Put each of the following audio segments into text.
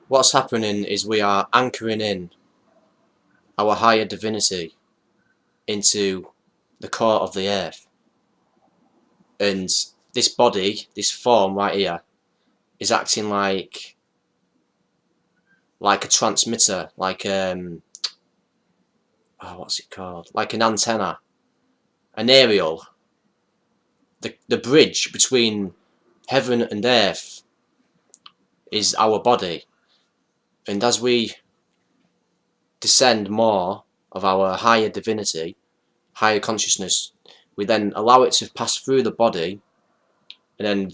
What's happening is we are anchoring in our higher divinity into the core of the earth. And this body, this form right here, is acting like a transmitter, like what's it called? Like an antenna, an aerial, the bridge between heaven and earth is our body. And as we descend more of our higher divinity, higher consciousness, we then allow it to pass through the body and then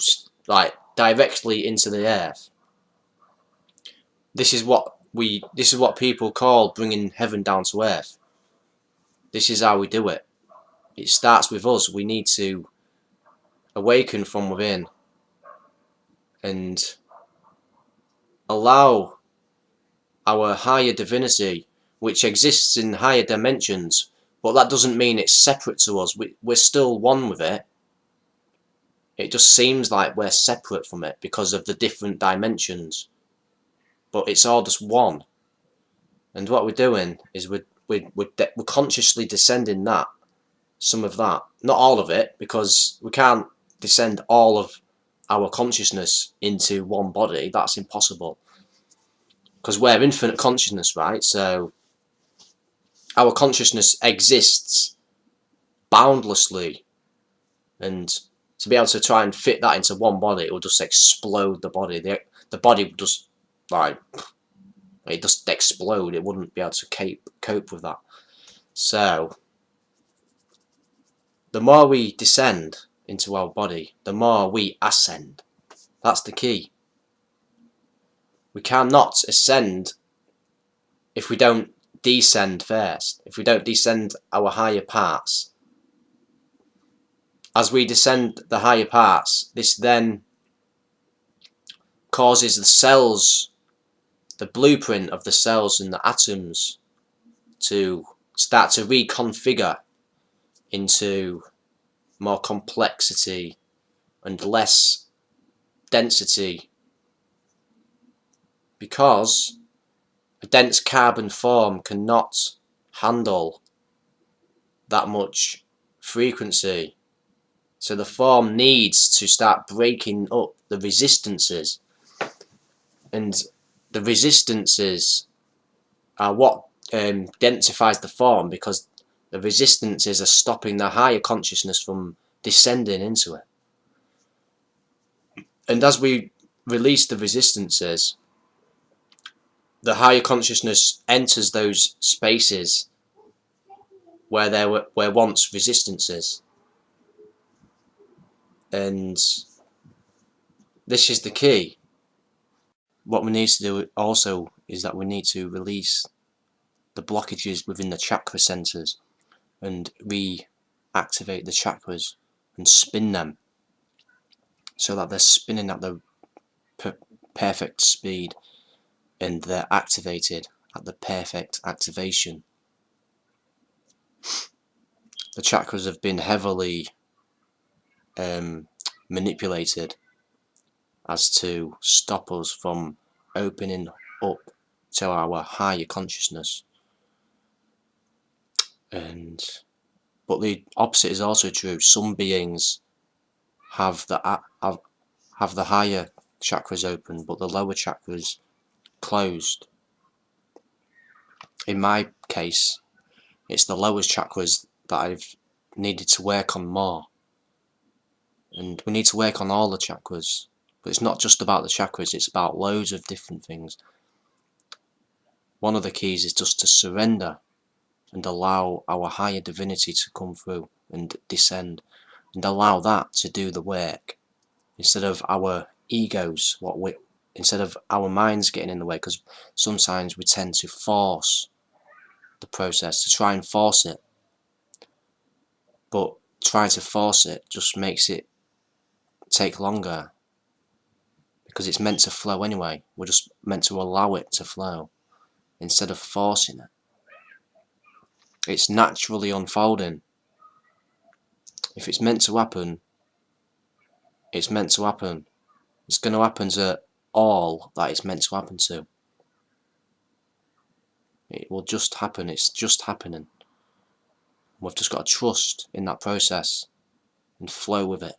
like directly into the earth. This is what people call bringing heaven down to earth. This is how we do it. It starts with us. We need to awaken from within and allow our higher divinity, which exists in higher dimensions, but that doesn't mean it's separate to us. We're still one with it. It just seems like we're separate from it because of the different dimensions, but it's all just one. And what we're doing is we're consciously descending some of that, not all of it, because we can't descend all of our consciousness into one body. That's impossible, because we're infinite consciousness, right? So our consciousness exists boundlessly, and to be able to try and fit that into one body, it will just explode the body. The body would just it just explode. It wouldn't be able to cope with that. So the more we descend into our body, the more we ascend. That's the key. We cannot ascend if we don't descend first, if we don't descend our higher parts. As we descend the higher parts, this then causes the cells, the blueprint of the cells and the atoms, to start to reconfigure into more complexity and less density, because a dense carbon form cannot handle that much frequency. So the form needs to start breaking up the resistances, and the resistances are what densifies the form, because the resistances are stopping the higher consciousness from descending into it. And as we release the resistances, the higher consciousness enters those spaces where there were once resistances. And this is the key. What we need to do also is that we need to release the blockages within the chakra centers and reactivate the chakras and spin them so that they're spinning at the perfect speed and they're activated at the perfect activation. The chakras have been heavily manipulated as to stop us from opening up to our higher consciousness. But the opposite is also true. Some beings have the higher chakras open, but the lower chakras closed. In my case, it's the lower chakras that I've needed to work on more. And we need to work on all the chakras. But it's not just about the chakras, it's about loads of different things. One of the keys is just to surrender and allow our higher divinity to come through and descend, and allow that to do the work, instead of our egos, instead of our minds getting in the way, because sometimes we tend to force the process, to try and force it. But trying to force it just makes it take longer, because it's meant to flow anyway. We're just meant to allow it to flow instead of forcing it. It's naturally unfolding. If it's meant to happen, it's meant to happen. It's going to happen to all that it's meant to happen to. It will just happen. It's just happening. We've just got to trust in that process and flow with it.